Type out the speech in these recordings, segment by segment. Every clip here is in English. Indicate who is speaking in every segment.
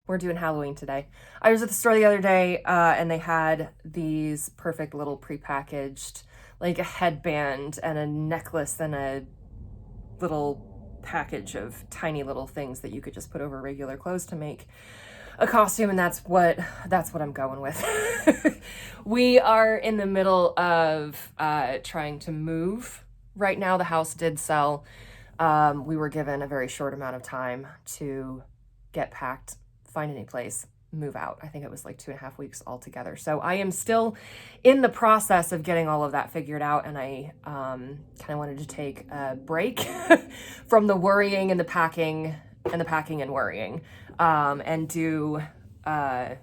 Speaker 1: We're doing Halloween today. I was at the store the other day and they had these perfect little prepackaged, like a headband and a necklace and a little package of tiny little things that you could just put over regular clothes to make a costume, and that's what I'm going with. We are in the middle of trying to move. Right now the house did sell. We were given a very short amount of time to get packed, find any place, move out. I think it was like 2.5 weeks altogether. So I am still in the process of getting all of that figured out, and I kind of wanted to take a break from the worrying and the packing and worrying, and do I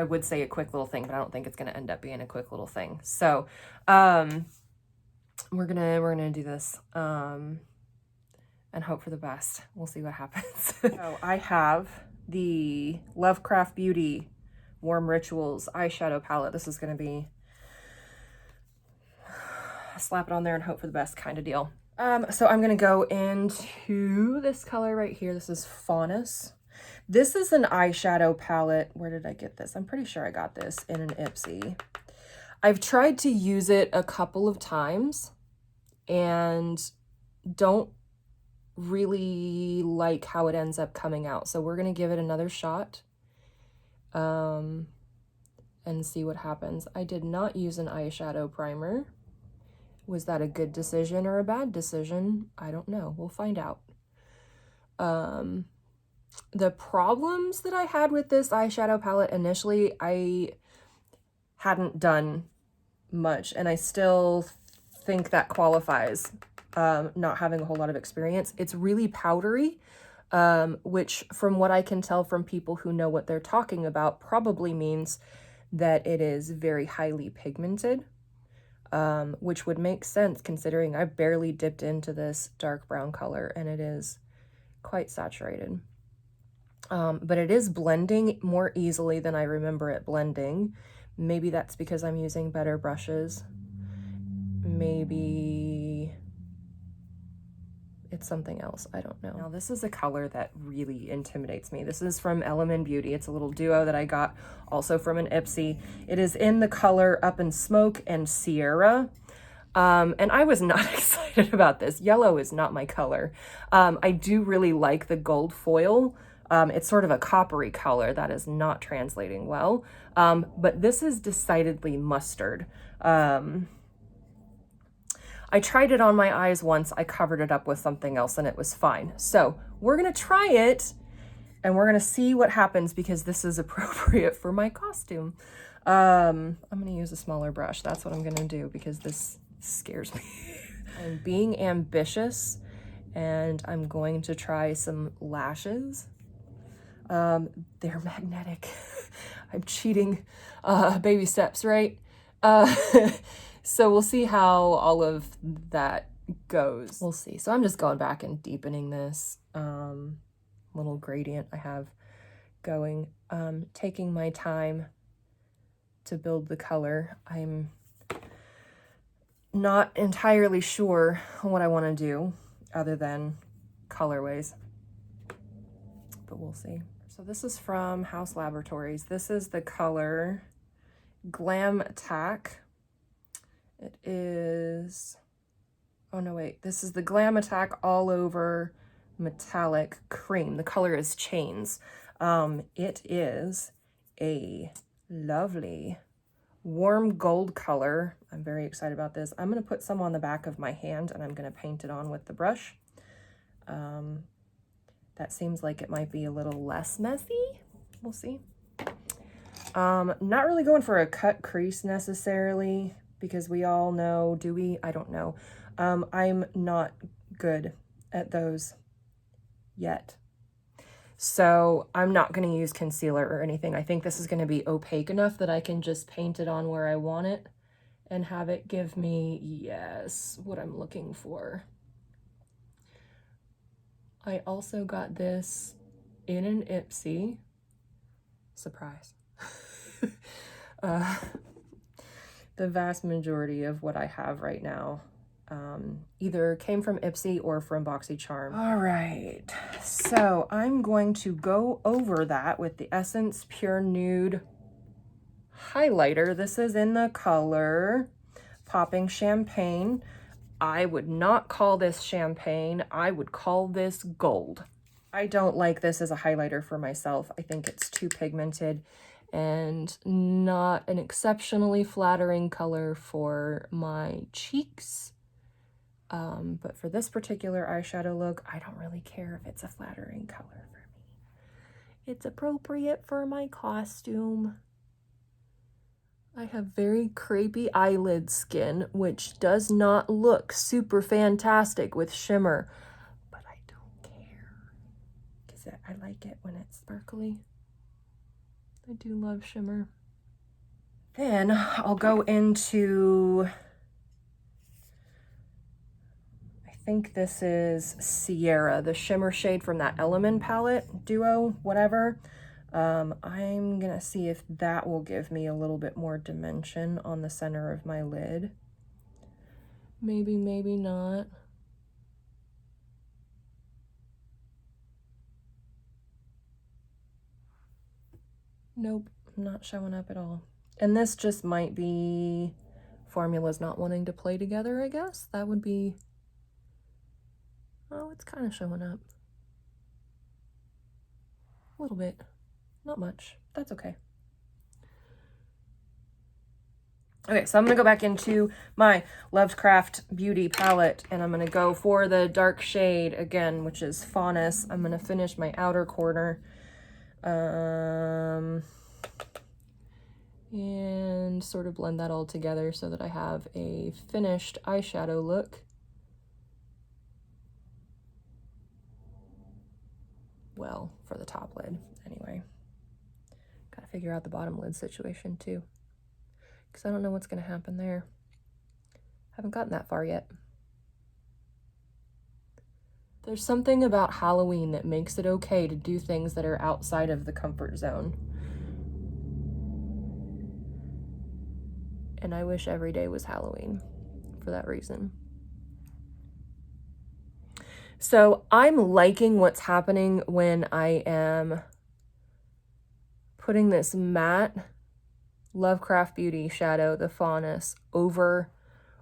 Speaker 1: would say a quick little thing, but I don't think it's going to end up being a quick little thing. So we're gonna do this and hope for the best. We'll see what happens. So I have the Lovecraft Beauty Warm Rituals eyeshadow palette. This is going to be slap it on there and hope for the best kind of deal. So I'm going to go into this color right here. This is Faunus. This is an eyeshadow palette. Where did I get this? I'm pretty sure I got this in an Ipsy. I've tried to use it a couple of times and don't really like how it ends up coming out. So we're going to give it another shot and see what happens. I did not use an eyeshadow primer. Was that a good decision or a bad decision? I don't know. We'll find out. The problems that I had with this eyeshadow palette initially, I hadn't done much, and I still think that qualifies. Not having a whole lot of experience. It's really powdery, which from what I can tell from people who know what they're talking about probably means that it is very highly pigmented, which would make sense considering I've barely dipped into this dark brown color and it is quite saturated. But it is blending more easily than I remember it blending. Maybe that's because I'm using better brushes. Maybe it's something else. I don't know. Now this is a color that really intimidates me. This is from Element Beauty. It's a little duo that I got also from an Ipsy. It is in the color Up in Smoke and Sierra. And I was not excited about this. Yellow is not my color. I do really like the gold foil. It's sort of a coppery color that is not translating well. But this is decidedly mustard. I tried it on my eyes once. I covered it up with something else and it was fine. So we're going to try it and we're going to see what happens because this is appropriate for my costume. I'm going to use a smaller brush. That's what I'm going to do because this scares me. I'm being ambitious and I'm going to try some lashes. They're magnetic. I'm cheating. Baby steps, right? So we'll see how all of that goes. We'll see. So I'm just going back and deepening this little gradient I have going, taking my time to build the color. I'm not entirely sure what I want to do other than colorways, but we'll see. So this is from Haus Laboraties. This is the color Glam Attack. It is, oh no, wait, this is the Glam Attack All Over Metallic Cream. The color is Chains. It is a lovely warm gold color. I'm very excited about this. I'm going to put some on the back of my hand and I'm going to paint it on with the brush. That seems like it might be a little less messy. We'll see. Not really going for a cut crease necessarily, because we all know, do we? I don't know. I'm not good at those yet. So I'm not going to use concealer or anything. I think this is going to be opaque enough that I can just paint it on where I want it and have it give me, yes, what I'm looking for. I also got this in an Ipsy. Surprise. The vast majority of what I have right now Either came from Ipsy or from BoxyCharm. All right, so I'm going to go over that with the Essence Pure Nude highlighter. This is in the color Popping Champagne. I would not call this champagne. I would call this gold. I don't like this as a highlighter for myself. I think it's too pigmented and not an exceptionally flattering color for my cheeks. But for this particular eyeshadow look, I don't really care if it's a flattering color for me. It's appropriate for my costume. I have very crepey eyelid skin, which does not look super fantastic with shimmer, but I don't care because I like it when it's sparkly. I do love shimmer. Then I'll go into, I think this is Sierra, the shimmer shade from that Element palette, Duo, whatever. I'm gonna see if that will give me a little bit more dimension on the center of my lid. Maybe, maybe not. Nope, not showing up at all. And this just might be formulas not wanting to play together, I guess. That would be, oh, it's kind of showing up. A little bit, not much, that's okay. Okay, so I'm gonna go back into my Lovecraft Beauty palette and I'm gonna go for the dark shade again, which is Faunus. I'm gonna finish my outer corner. And sort of blend that all together so that I have a finished eyeshadow look. Well, for the top lid, anyway. Gotta figure out the bottom lid situation too, because I don't know what's gonna happen there. Haven't gotten that far yet. There's something about Halloween that makes it okay to do things that are outside of the comfort zone. And I wish every day was Halloween for that reason. So I'm liking what's happening when I am putting this matte Lovecraft Beauty shadow, the Faunus, over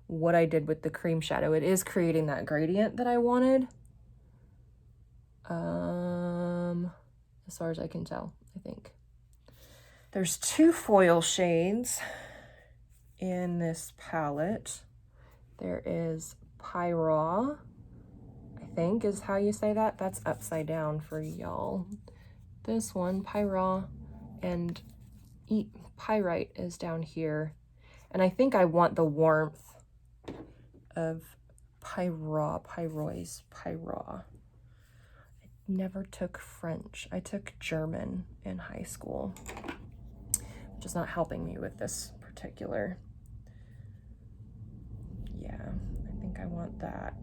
Speaker 1: what I did with the cream shadow. It is creating that gradient that I wanted. As far as I can tell, I think. There's two foil shades in this palette. There is Pyraw, I think is how you say that. That's upside down for y'all. This one, Pyraw, and Pyrite is down here. And I think I want the warmth of Pyraw. I never took French. I took German in high school, which is not helping me with this particular. Yeah, I think I want that.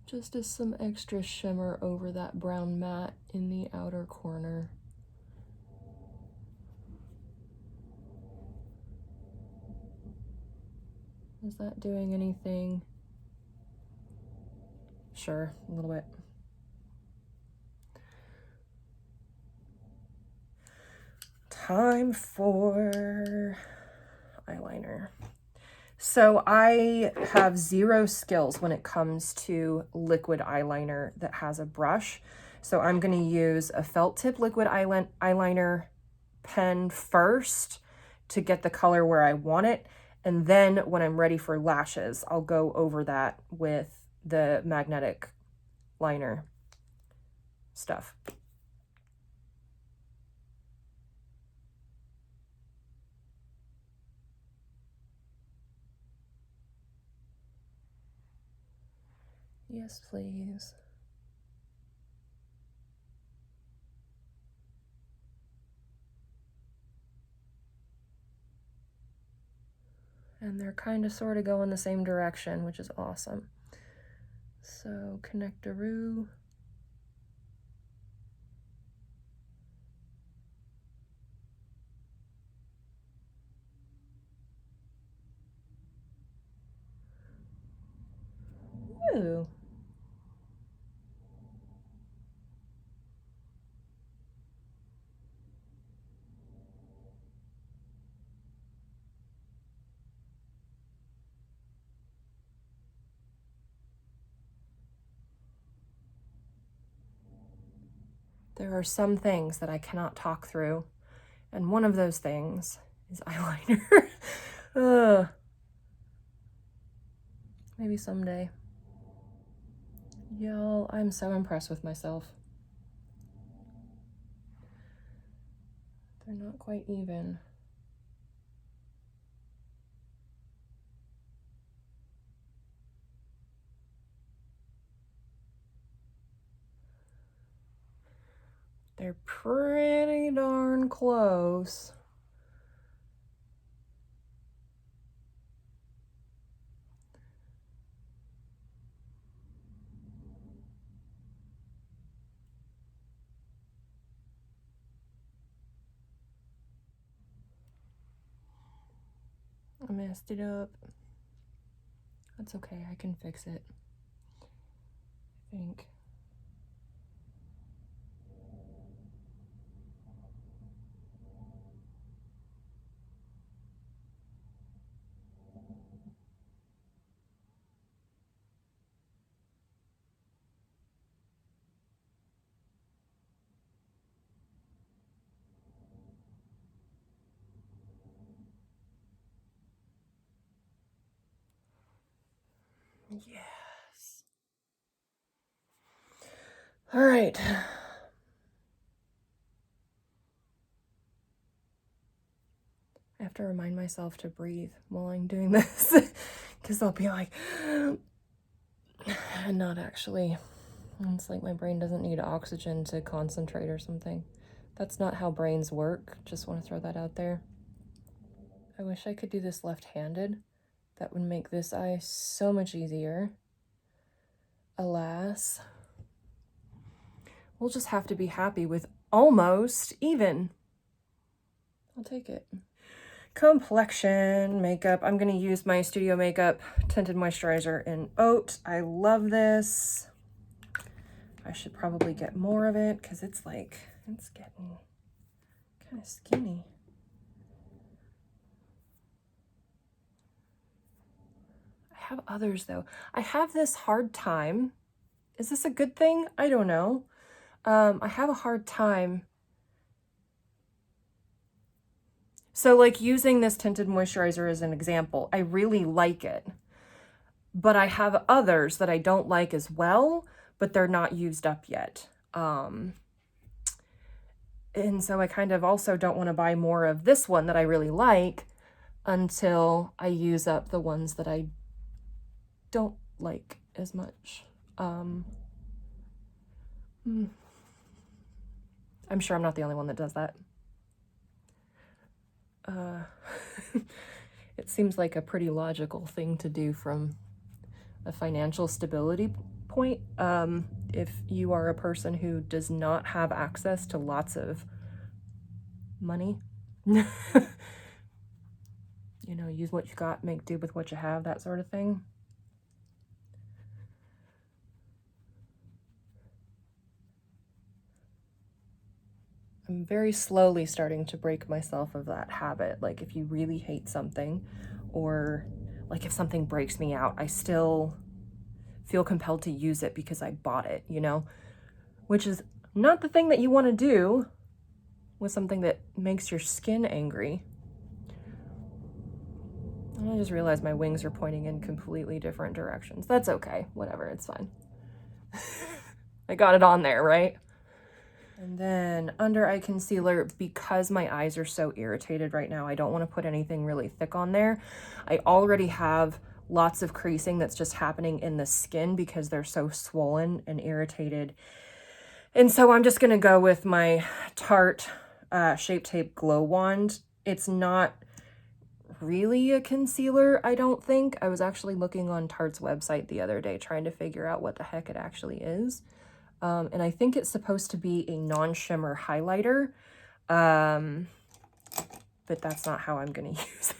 Speaker 1: Just as some extra shimmer over that brown matte in the outer corner. Is that doing anything? Sure, a little bit. Time for eyeliner. So I have zero skills when it comes to liquid eyeliner that has a brush. So I'm going to use a felt tip liquid eyeliner pen first to get the color where I want it. And then when I'm ready for lashes, I'll go over that with the magnetic liner stuff. Yes, please. And they're kind of sort of going the same direction, which is awesome. So connectaroo. Ooh. There are some things that I cannot talk through, and one of those things is eyeliner. Maybe someday. Y'all, I'm so impressed with myself. They're not quite even. They're pretty darn close. I messed it up. That's okay, I can fix it. I think. Yes. All right. I have to remind myself to breathe while I'm doing this, because I'll be like, and not actually. It's like my brain doesn't need oxygen to concentrate or something. That's not how brains work. Just want to throw that out there. I wish I could do this left-handed. That would make this eye so much easier. Alas, we'll just have to be happy with almost even. I'll take it. Complexion Makeup. I'm going to use my Studio Makeup Tinted Moisturizer in Oat. I love this. I should probably get more of it because it's like, it's getting kind of skinny. I have others though. I have this hard time. Is this a good thing? I don't know. I have a hard time. So like using this tinted moisturizer as an example, I really like it, but I have others that I don't like as well, but they're not used up yet. And so I kind of also don't want to buy more of this one that I really like until I use up the ones that I don't like as much. I'm sure I'm not the only one that does that. It seems like a pretty logical thing to do from a financial stability point. If you are a person who does not have access to lots of money, you know, use what you got, make do with what you have, that sort of thing. I'm very slowly starting to break myself of that habit. Like if you really hate something, or like if something breaks me out, I still feel compelled to use it because I bought it, you know, which is not the thing that you want to do with something that makes your skin angry. And I just realized my wings are pointing in completely different directions. That's okay, whatever, it's fine. I got it on there, right? And then under eye concealer, because my eyes are so irritated right now, I don't want to put anything really thick on there. I already have lots of creasing that's just happening in the skin because they're so swollen and irritated. And so I'm just going to go with my Tarte Shape Tape Glow Wand. It's not really a concealer, I don't think. I was actually looking on Tarte's website the other day trying to figure out what the heck it actually is. And I think it's supposed to be a non-shimmer highlighter, but that's not how I'm going to use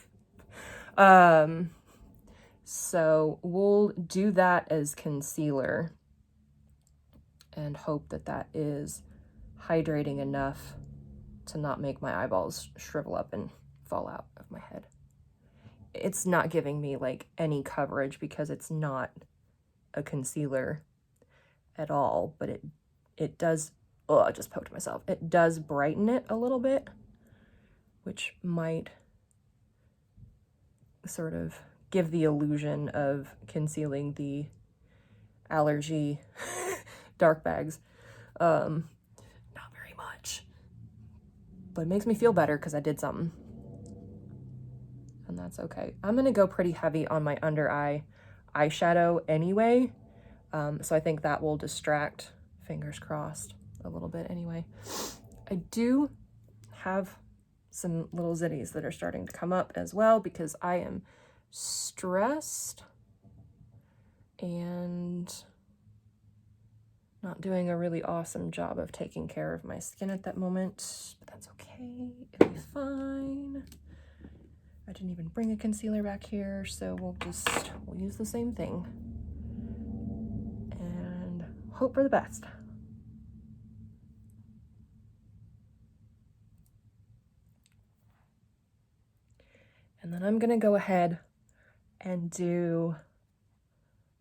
Speaker 1: it. So we'll do that as concealer and hope that that is hydrating enough to not make my eyeballs shrivel up and fall out of my head. It's not giving me like any coverage because it's not a concealer at all, but it does, oh, I just poked myself. It does brighten it a little bit, which might sort of give the illusion of concealing the allergy dark bags. Not very much, but it makes me feel better because I did something, and that's okay. I'm gonna go pretty heavy on my under eye eyeshadow anyway, so I think that will distract, fingers crossed, a little bit anyway. I do have some little zitties that are starting to come up as well because I am stressed and not doing a really awesome job of taking care of my skin at that moment, but that's okay, it'll be fine. I didn't even bring a concealer back here, so we'll use the same thing and hope for the best. And then I'm gonna go ahead and do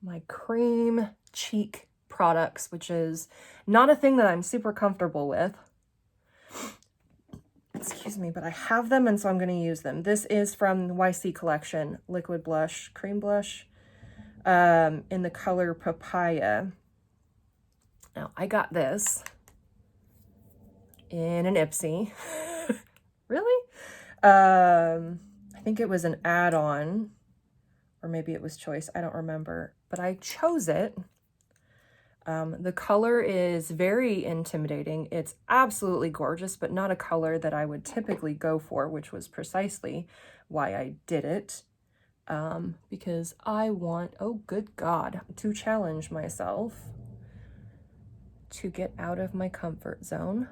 Speaker 1: my Creme cheek products, which is not a thing that I'm super comfortable with. Excuse me, but I have them, and so I'm going to use them. This is from the YC collection, liquid blush, cream blush, in the color Papaya. Now, I got this in an Ipsy. Really? I think it was an add-on, or maybe it was choice. I don't remember, but I chose it. The color is very intimidating. It's absolutely gorgeous, but not a color that I would typically go for, which was precisely why I did it. Because I want, oh good God, to challenge myself to get out of my comfort zone.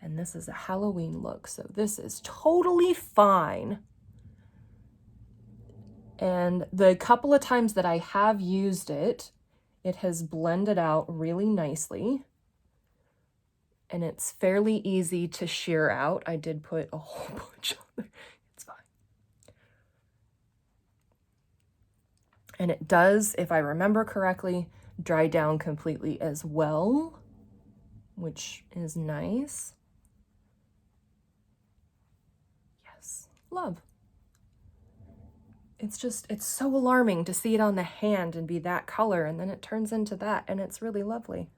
Speaker 1: And this is a Halloween look, so this is totally fine. And the couple of times that I have used it, it has blended out really nicely, and it's fairly easy to sheer out. I did put a whole bunch on there. It's fine. And it does, if I remember correctly, dry down completely as well, which is nice. Yes, love. It's so alarming to see it on the hand and be that color, and then it turns into that, and it's really lovely.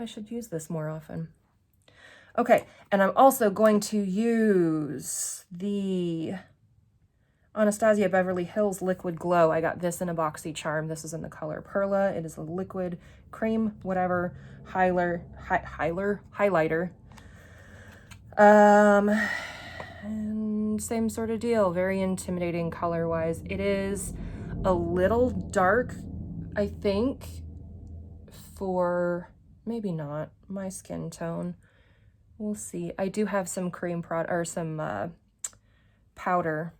Speaker 1: I should use this more often. Okay, and I'm also going to use the Anastasia Beverly Hills Liquid Glow. I got this in a boxy charm. This is in the color Perla. It is a liquid cream, whatever, highlighter. And same sort of deal, very intimidating color-wise. It is a little dark, I think, for maybe not my skin tone. We'll see. I do have some cream or some powder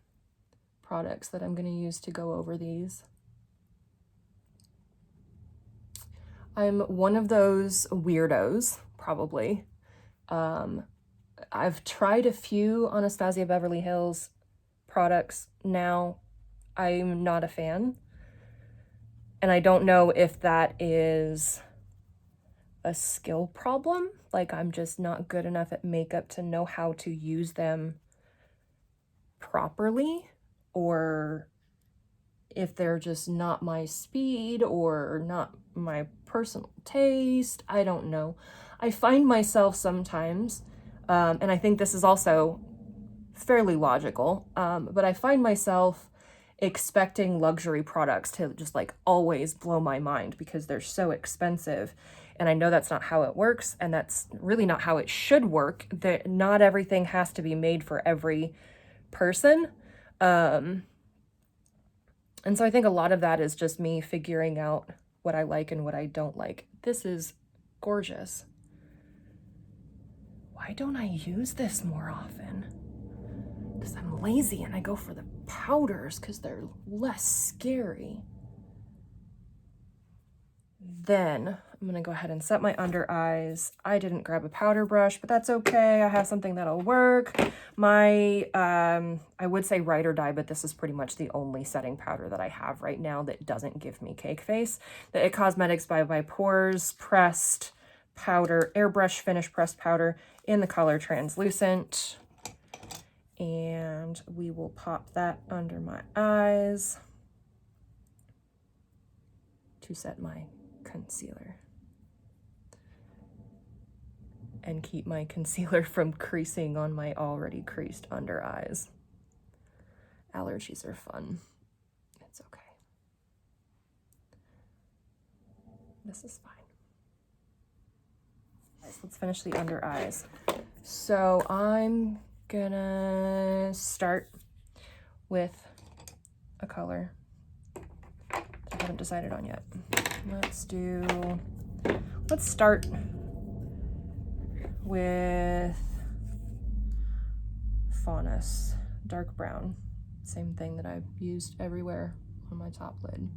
Speaker 1: products that I'm going to use to go over these. I'm one of those weirdos, probably. I've tried a few Anastasia Beverly Hills products now. I'm not a fan. And I don't know if that is a skill problem. Like, I'm just not good enough at makeup to know how to use them properly, or if they're just not my speed or not my personal taste. I don't know. I find myself sometimes, and I think this is also fairly logical, but I find myself expecting luxury products to just like always blow my mind because they're so expensive. And I know that's not how it works, and that's really not how it should work. That not everything has to be made for every person. And so I think a lot of that is just me figuring out what I like and what I don't like. This is gorgeous. Why don't I use this more often? Because I'm lazy and I go for the powders because they're less scary. Then I'm gonna go ahead and set my under eyes. I didn't grab a powder brush, but that's okay. I have something that'll work. My, I would say Ride or Die, but this is pretty much the only setting powder that I have right now that doesn't give me cake face. The It Cosmetics by Pores Pressed Powder, Airbrush Finish Pressed Powder in the color Translucent. And we will pop that under my eyes to set my concealer and keep my concealer from creasing on my already creased under eyes. Allergies are fun. It's okay. This is fine. Let's finish the under eyes. So I'm gonna start with a color I haven't decided on yet. Let's start with Faunus, dark brown. Same thing that I've used everywhere on my top lid.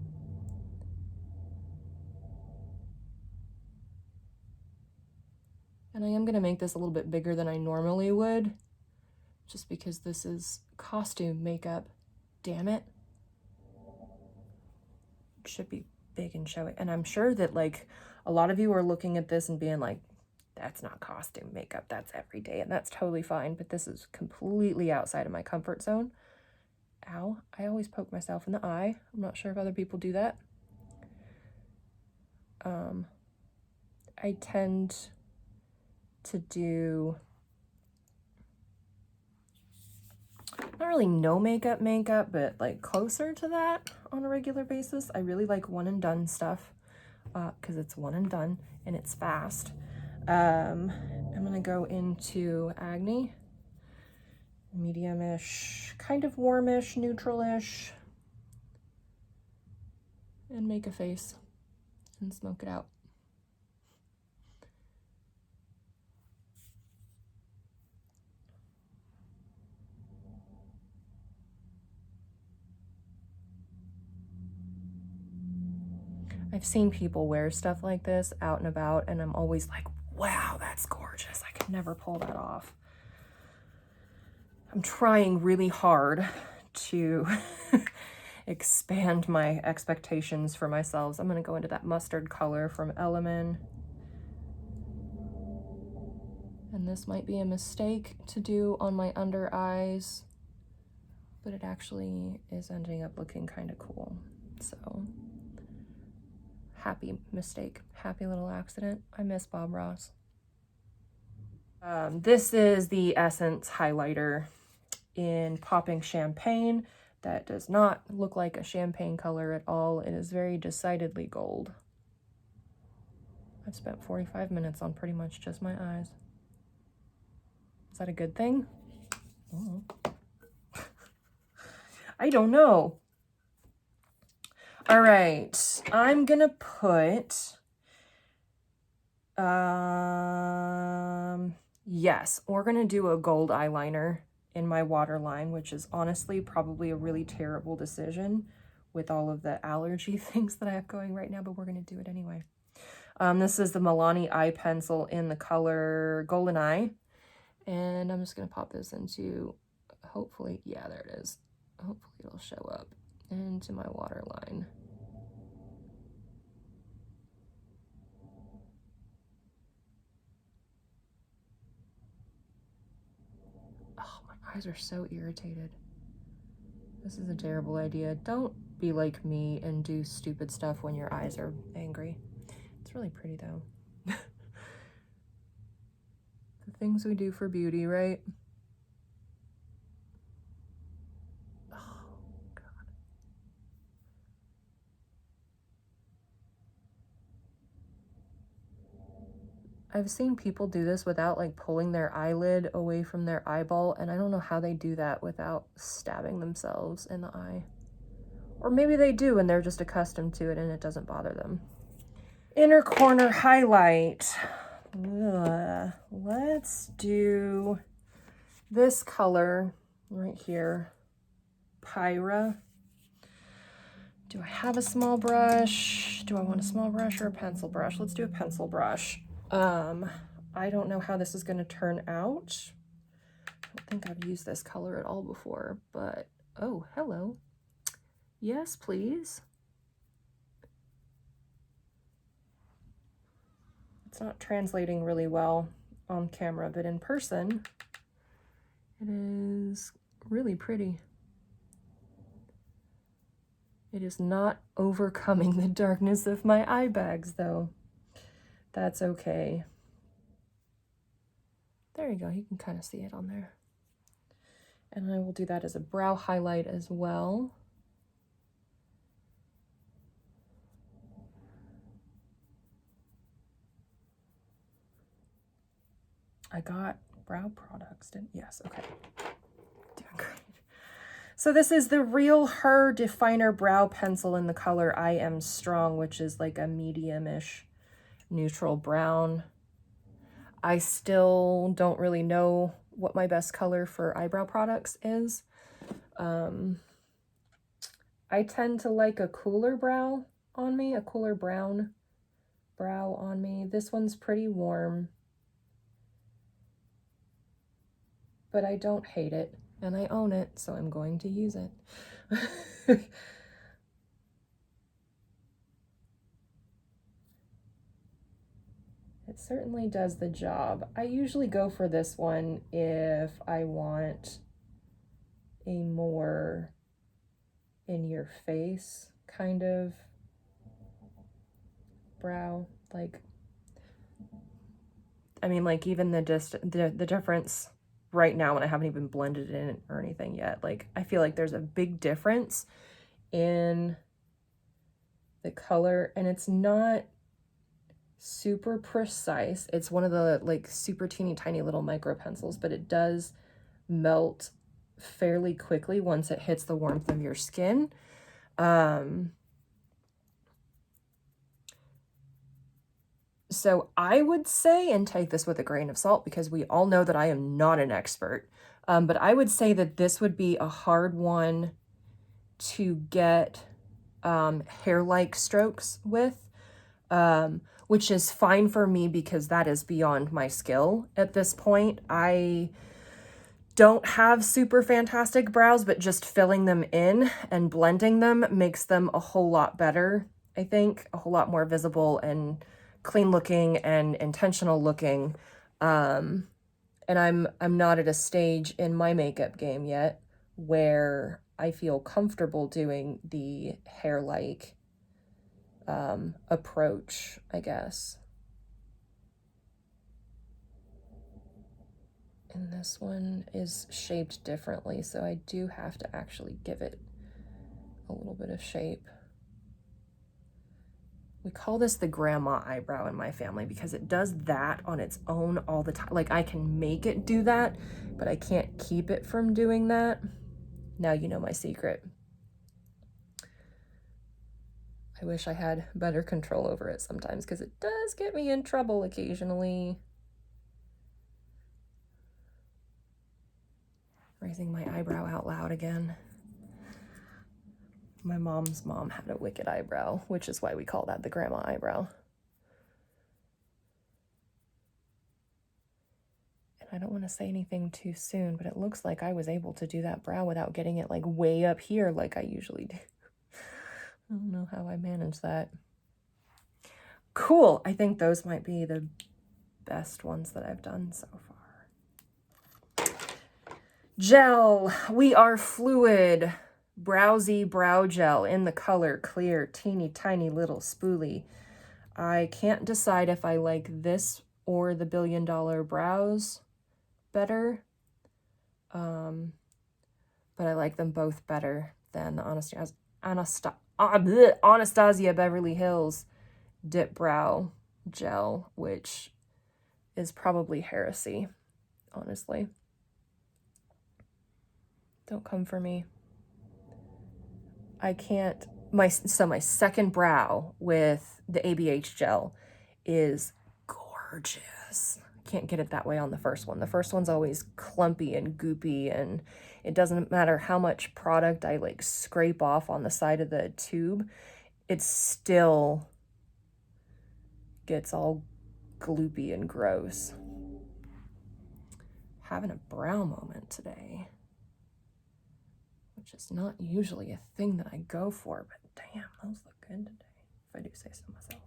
Speaker 1: And I am gonna make this a little bit bigger than I normally would, just because this is costume makeup. Damn it. It should be big and showy. And I'm sure that like a lot of you are looking at this and being like, that's not costume makeup, that's everyday, and that's totally fine, but this is completely outside of my comfort zone. Ow, I always poke myself in the eye. I'm not sure if other people do that. I tend to do not really no makeup, but like closer to that on a regular basis. I really like one and done stuff because it's one and done and it's fast. I'm gonna go into Agni, medium-ish, kind of warmish, neutral-ish, and make a face and smoke it out. I've seen people wear stuff like this out and about, and I'm always like, wow, that's gorgeous. I could never pull that off. I'm trying really hard to expand my expectations for myself. So I'm going to go into that mustard color from Element. And this might be a mistake to do on my under eyes, but it actually is ending up looking kind of cool. So happy mistake, happy little accident. I miss Bob Ross. This is the Essence highlighter in Popping Champagne. That does not look like a champagne color at all. It is very decidedly gold. I've spent 45 minutes on pretty much just my eyes. Is that a good thing? Oh. I don't know. All right, I'm gonna put, yes, we're gonna do a gold eyeliner in my waterline, which is honestly probably a really terrible decision with all of the allergy things that I have going right now, but we're gonna do it anyway. This is the Milani eye pencil in the color Golden Eye, and I'm just gonna pop this into, hopefully, yeah, there it is. Hopefully it'll show up into my waterline. Oh, my eyes are so irritated. This is a terrible idea. Don't be like me and do stupid stuff when your eyes are angry. It's really pretty though. The things we do for beauty, right? I've seen people do this without like pulling their eyelid away from their eyeball, and I don't know how they do that without stabbing themselves in the eye. Or maybe they do and they're just accustomed to it and it doesn't bother them. Inner corner highlight. Ugh. Let's do this color right here. Pyra. Do I have a small brush? Do I want a small brush or a pencil brush? Let's do a pencil brush. I don't know how this is going to turn out. I don't think I've used this color at all before, but oh, hello. Yes, please. It's not translating really well on camera, but in person, it is really pretty. It is not overcoming the darkness of my eye bags, though. That's okay. There you go. You can kind of see it on there. And I will do that as a brow highlight as well. I got brow products, didn't? Yes, okay. Doing great. So this is the Real Her Definer Brow Pencil in the color I Am Strong, which is like a medium-ish neutral brown. I still don't really know what my best color for eyebrow products is. I tend to like a cooler brow on me, a cooler brown brow on me. This one's pretty warm, but I don't hate it, and I own it, so I'm going to use it. It certainly does the job. I usually go for this one if I want a more in-your-face kind of brow. Like, I mean, like even the difference right now when I haven't even blended it in or anything yet, like I feel like there's a big difference in the color, and it's not super precise. It's one of the like super teeny tiny little micro pencils, but it does melt fairly quickly once it hits the warmth of your skin. So I would say, and take this with a grain of salt because we all know that I am not an expert, but I would say that this would be a hard one to get hair-like strokes with, which is fine for me because that is beyond my skill at this point. I don't have super fantastic brows, but just filling them in and blending them makes them a whole lot better, I think, a whole lot more visible and clean looking and intentional looking. And I'm not at a stage in my makeup game yet where I feel comfortable doing the hair-like approach, I guess. And this one is shaped differently, so I do have to actually give it a little bit of shape. We call this the grandma eyebrow in my family because it does that on its own all the time. Like I can make it do that, but I can't keep it from doing that. Now you know my secret. I wish I had better control over it sometimes because it does get me in trouble occasionally. Raising my eyebrow out loud again. My mom's mom had a wicked eyebrow, which is why we call that the grandma eyebrow. And I don't want to say anything too soon, but it looks like I was able to do that brow without getting it like way up here like I usually do. I don't know how I managed that. Cool. I think those might be the best ones that I've done so far. Gel. We Are Fluid. Browsy Brow Gel in the color clear, teeny tiny little spoolie. I can't decide if I like this or the $1 Billion Brows better. But I like them both better than the Anastasia Beverly Hills Dip Brow Gel, which is probably heresy, honestly. Don't come for me. I can't, my second brow with the ABH gel is gorgeous. I can't get it that way on the first one. The first one's always clumpy and goopy, and It doesn't matter how much product I like scrape off on the side of the tube, it still gets all gloopy and gross. Having a brow moment today, which is not usually a thing that I go for, but damn, those look good today, if I do say so myself.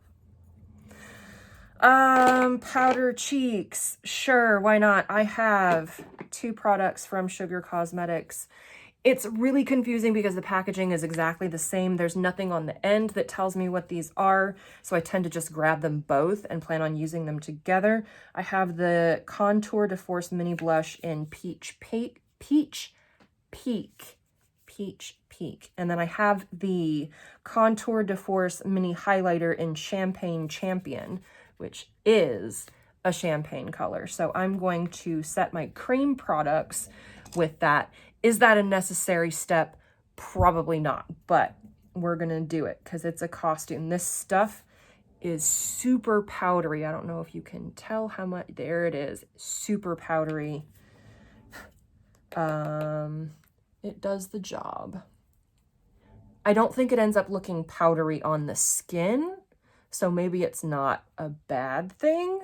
Speaker 1: Powder cheeks. Sure, why not? I have 2 products from Sugar Cosmetics. It's really confusing because the packaging is exactly the same. There's nothing on the end that tells me what these are, so I tend to just grab them both and plan on using them together. I have the Contour de Force Mini Blush in Peach Peak. And then I have the Contour de Force Mini Highlighter in Champagne Champion, which is a champagne color. So I'm going to set my cream products with that. Is that a necessary step? Probably not, but we're gonna do it because it's a costume. This stuff is super powdery. I don't know if you can tell how much, there it is, super powdery. It does the job. I don't think it ends up looking powdery on the skin, so maybe it's not a bad thing.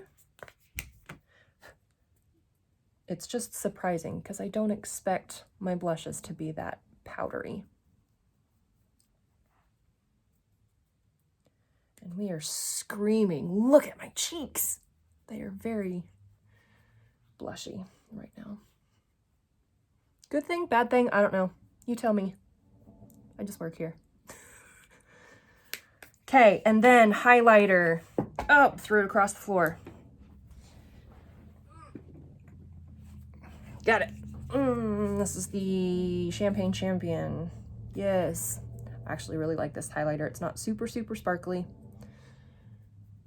Speaker 1: It's just surprising because I don't expect my blushes to be that powdery. And we are screaming, look at my cheeks. They are very blushy right now. Good thing, bad thing, I don't know. You tell me. I just work here. Okay, and then highlighter. Oh, threw it across the floor. Got it. This is the Champagne Champion. Yes. I actually really like this highlighter. It's not super, super sparkly,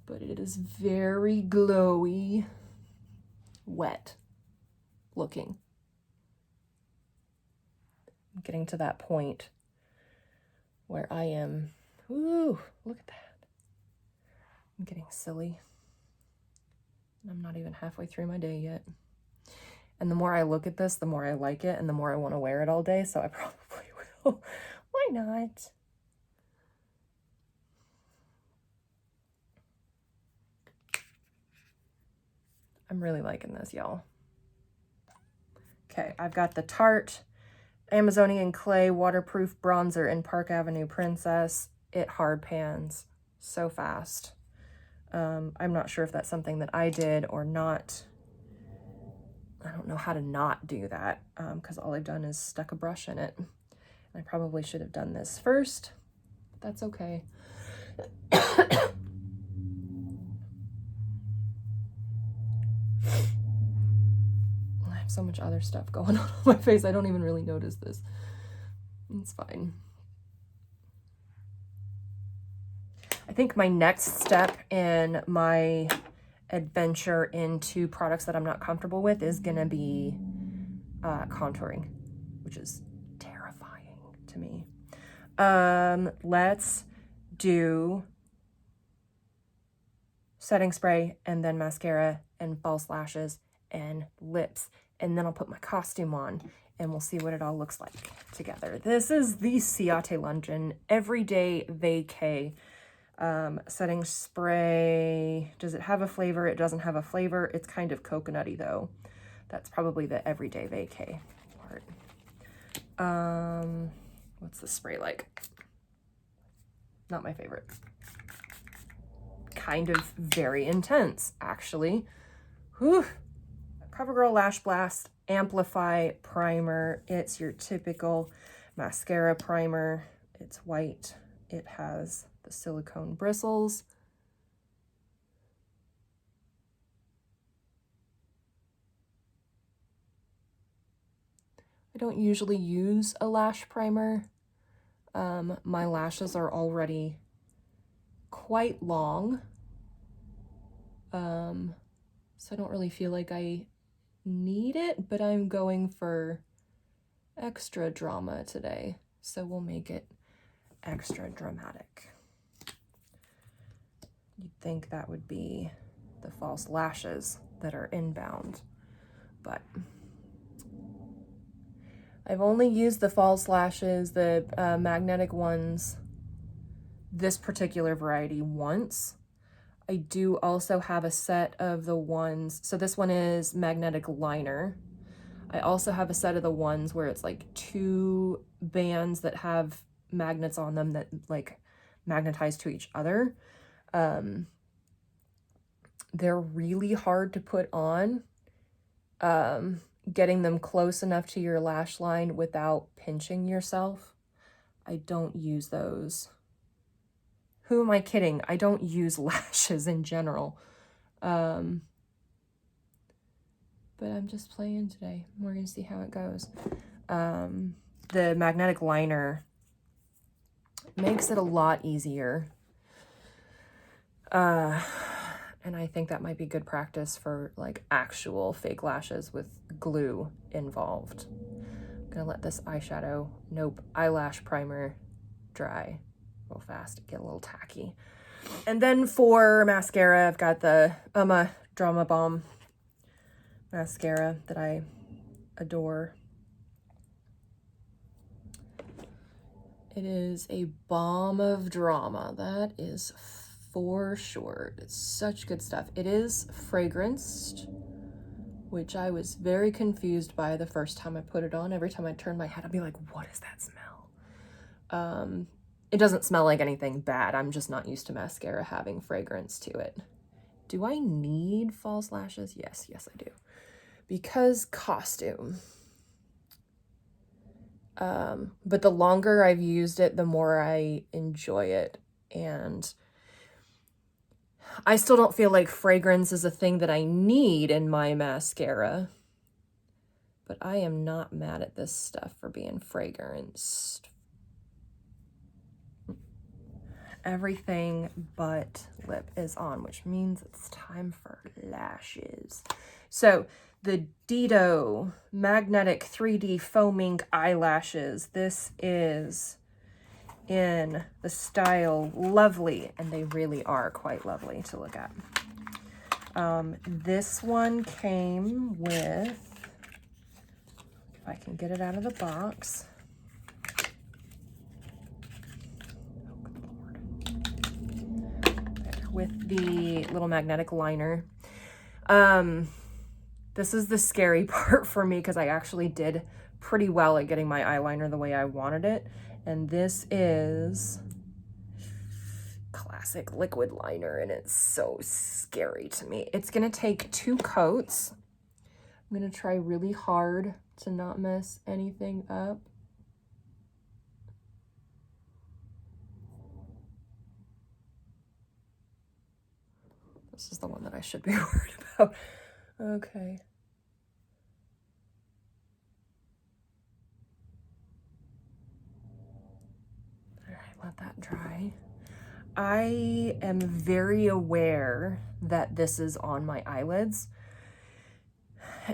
Speaker 1: but it is very glowy, wet looking. I'm getting to that point where I am, ooh, look at that. I'm getting silly. I'm not even halfway through my day yet. And the more I look at this, the more I like it, and the more I want to wear it all day, so I probably will. Why not? I'm really liking this, y'all. Okay, I've got the Tarte Amazonian Clay Waterproof Bronzer in Park Avenue Princess. It hard pans so fast. I'm not sure if that's something that I did or not. I don't know how to not do that because all I've done is stuck a brush in it. I probably should have done this first, but that's okay. I have so much other stuff going on my face. I don't even really notice this. It's fine. I think my next step in my adventure into products that I'm not comfortable with is gonna be contouring, which is terrifying to me. Let's do setting spray and then mascara and false lashes and lips, and then I'll put my costume on and we'll see what it all looks like together. This is the Ciate London Everyday Vacay setting spray. Does it have a flavor? It doesn't have a flavor. It's kind of coconutty though. That's probably the Everyday Vacay part. What's the spray like? Not my favorite. Kind of very intense, actually. Whew. CoverGirl Lash Blast Amplify Primer. It's your typical mascara primer. It's white. It has the silicone bristles. I don't usually use a lash primer. My lashes are already quite long. So I don't really feel like I need it, but I'm going for extra drama today. So we'll make it extra dramatic. You'd think that would be the false lashes that are inbound, but I've only used the false lashes, the magnetic ones, this particular variety once. I do also have a set of the ones, so this one is magnetic liner. I also have a set of the ones where it's like 2 bands that have magnets on them that like magnetize to each other. They're really hard to put on. Getting them close enough to your lash line without pinching yourself. I don't use those. Who am I kidding? I don't use lashes in general. But I'm just playing today. We're going to see how it goes. The magnetic liner makes it a lot easier. And I think that might be good practice for like actual fake lashes with glue involved. I'm gonna let this eyeshadow, eyelash primer dry real fast, get a little tacky. And then for mascara, I've got the Drama Bomb mascara that I adore. It is a bomb of drama, that is for sure. It's such good stuff. It is fragranced, which I was very confused by the first time I put it on. Every time I turn my head, I'd be like, what is that smell? It doesn't smell like anything bad. I'm just not used to mascara having fragrance to it. Do I need false lashes? Yes, I do. Because costume. But the longer I've used it, the more I enjoy it. And I still don't feel like fragrance is a thing that I need in my mascara. But I am not mad at this stuff for being fragranced. Everything but lip is on, which means it's time for lashes. So the Dido Magnetic 3D Foaming Eyelashes. This is in the style Lovely, and they really are quite lovely to look at. This one came with, if I can get it out of the box, with the little magnetic liner. This is the scary part for me because I actually did pretty well at getting my eyeliner the way I wanted it. And this is classic liquid liner, and it's so scary to me. It's gonna take 2 coats. I'm gonna try really hard to not mess anything up. This is the one that I should be worried about. Okay. All right, let that dry. I am very aware that this is on my eyelids.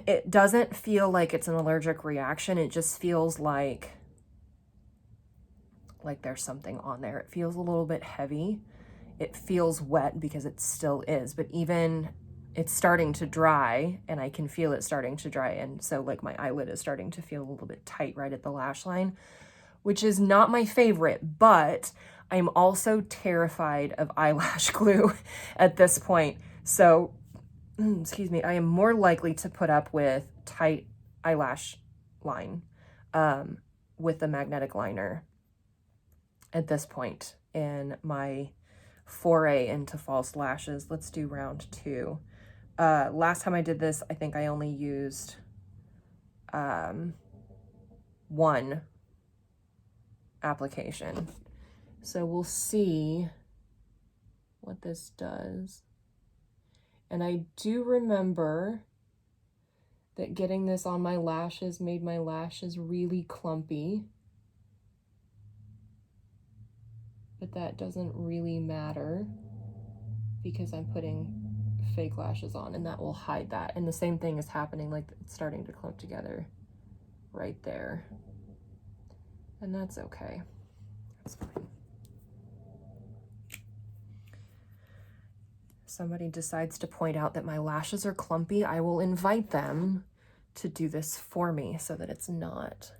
Speaker 1: It doesn't feel like it's an allergic reaction. It just feels like there's something on there. It feels a little bit heavy. It feels wet because it still is, but even it's starting to dry, and I can feel it starting to dry. And so like my eyelid is starting to feel a little bit tight right at the lash line, which is not my favorite, but I'm also terrified of eyelash glue at this point. So, excuse me, I am more likely to put up with tight eyelash line with the magnetic liner at this point in my foray into false lashes. Let's do round 2. Last time I did this, I think I only used 1 application. So we'll see what this does. And I do remember that getting this on my lashes made my lashes really clumpy. But that doesn't really matter because I'm putting fake lashes on, and that will hide that. And the same thing is happening, like it's starting to clump together right there. And that's okay. That's fine. Somebody decides to point out that my lashes are clumpy, I will invite them to do this for me so that it's not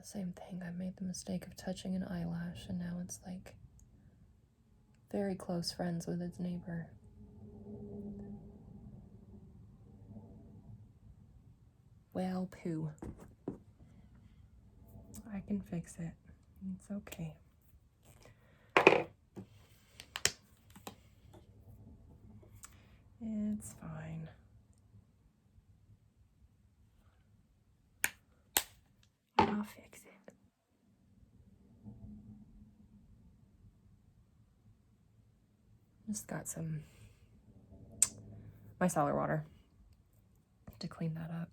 Speaker 1: same thing. I made the mistake of touching an eyelash, and now it's like very close friends with its neighbor. Well, poo. I can fix it. It's okay. It's fine. I'll fix it. Just got some micellar water to clean that up.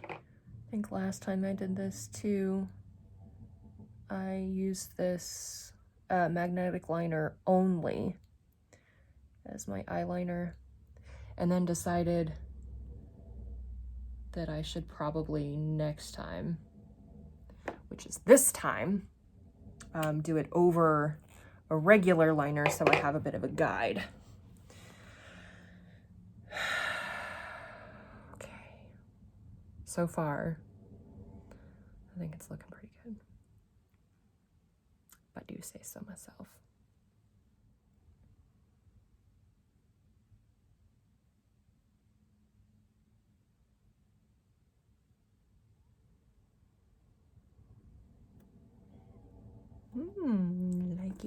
Speaker 1: I think last time I did this too, I used this magnetic liner only as my eyeliner, and then decided that I should probably next time, which is this time, do it over a regular liner so I have a bit of a guide. Okay, so far I think it's looking pretty good, if I do say so myself.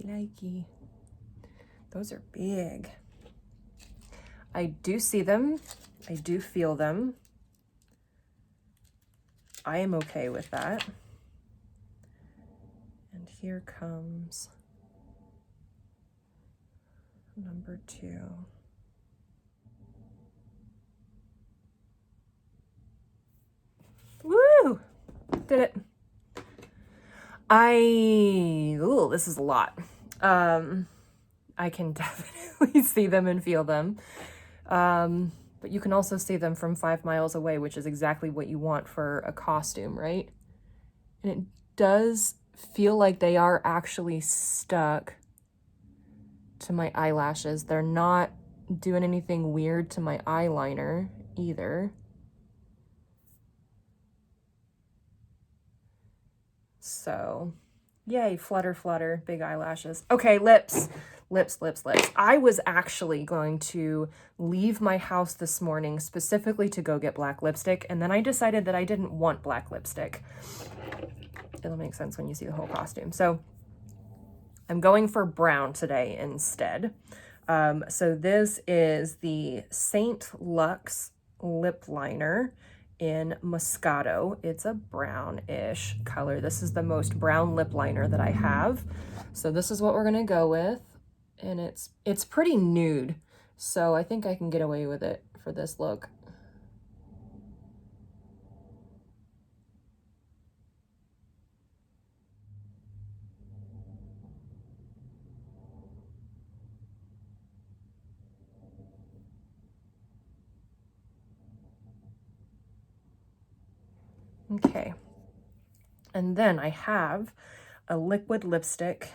Speaker 1: Likey. Those are big. I do see them. I do feel them. I am okay with that. And here comes number 2. Woo! Did it. Ooh, this is a lot. I can definitely see them and feel them. But you can also see them from 5 miles away, which is exactly what you want for a costume, right? And it does feel like they are actually stuck to my eyelashes. They're not doing anything weird to my eyeliner either. So, yay, flutter, big eyelashes. Okay, lips. I was actually going to leave my house this morning specifically to go get black lipstick, and then I decided that I didn't want black lipstick. It'll make sense when you see the whole costume. So I'm going for brown today instead. So this is the Saint Luxe lip liner in Moscato. It's a brownish color. This is the most brown lip liner that I have. So this is what we're gonna go with. And it's pretty nude. So I think I can get away with it for this look. Okay. And then I have a liquid lipstick,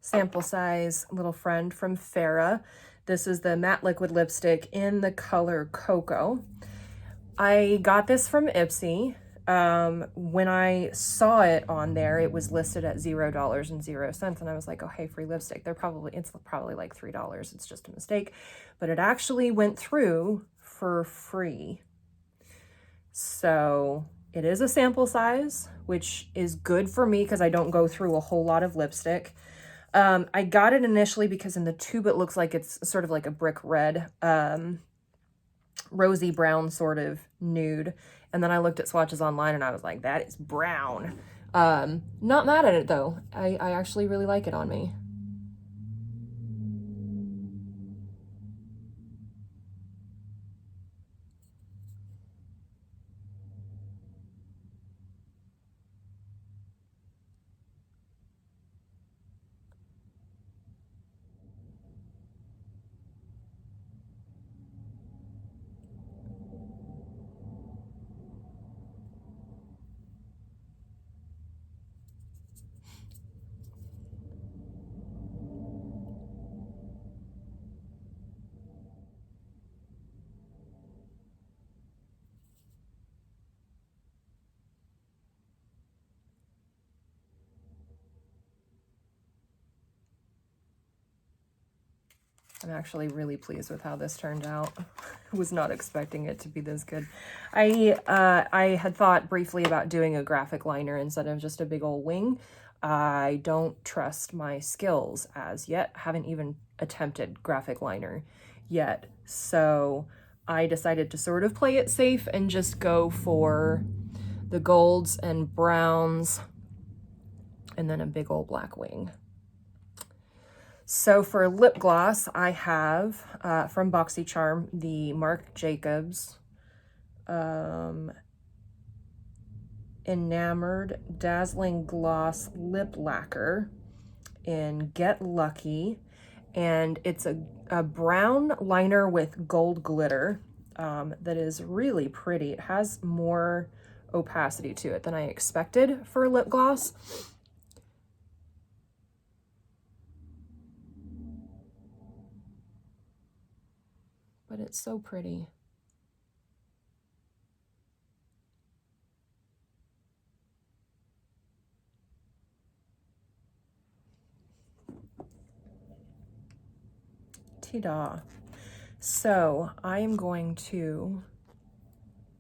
Speaker 1: sample size little friend from Farrah. This is the matte liquid lipstick in the color Cocoa. I got this from Ipsy. When I saw it on there, it was listed at $0.00, and I was like, oh, hey, free lipstick. It's probably like $3. It's just a mistake, but it actually went through for free. So it is a sample size, which is good for me because I don't go through a whole lot of lipstick. I got it initially because in the tube it looks like it's sort of like a brick red, rosy brown sort of nude. And then I looked at swatches online and I was like, that is brown. Not mad at it though. I actually really like it on me. I'm actually really pleased with how this turned out. I was not expecting it to be this good. I had thought briefly about doing a graphic liner instead of just a big old wing. I don't trust my skills as yet. Haven't even attempted graphic liner yet. So I decided to sort of play it safe and just go for the golds and browns and then a big old black wing. So for lip gloss, I have from BoxyCharm the Marc Jacobs Enamored Dazzling Gloss Lip Lacquer in Get Lucky. And it's a brown liner with gold glitter that is really pretty. It has more opacity to it than I expected for lip gloss. But it's so pretty. Ta-da. So I am going to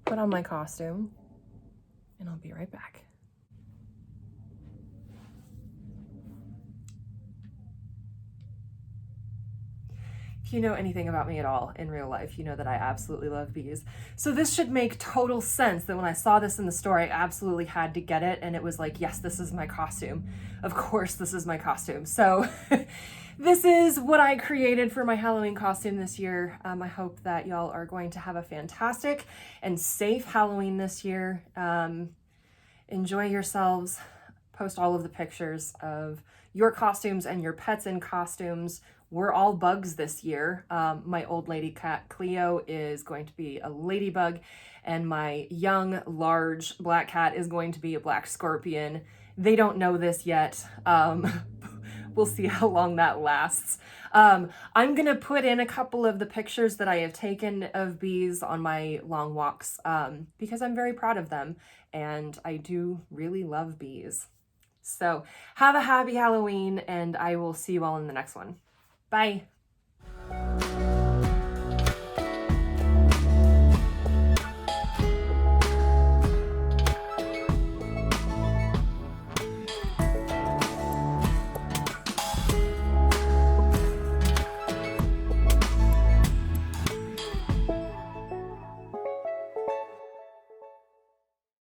Speaker 1: put on my costume and I'll be right back. If you know anything about me at all in real life, you know that I absolutely love bees. So this should make total sense that when I saw this in the store, I absolutely had to get it. And it was like, yes, this is my costume. Of course, this is my costume. So this is what I created for my Halloween costume this year. I hope that y'all are going to have a fantastic and safe Halloween this year. Enjoy yourselves. Post all of the pictures of your costumes and your pets in costumes. We're all bugs this year. My old lady cat Cleo is going to be a ladybug, and my young, large black cat is going to be a black scorpion. They don't know this yet. We'll see how long that lasts. I'm gonna put in a couple of the pictures that I have taken of bees on my long walks because I'm very proud of them, and I do really love bees. So have a happy Halloween, and I will see you all in the next one. Bye.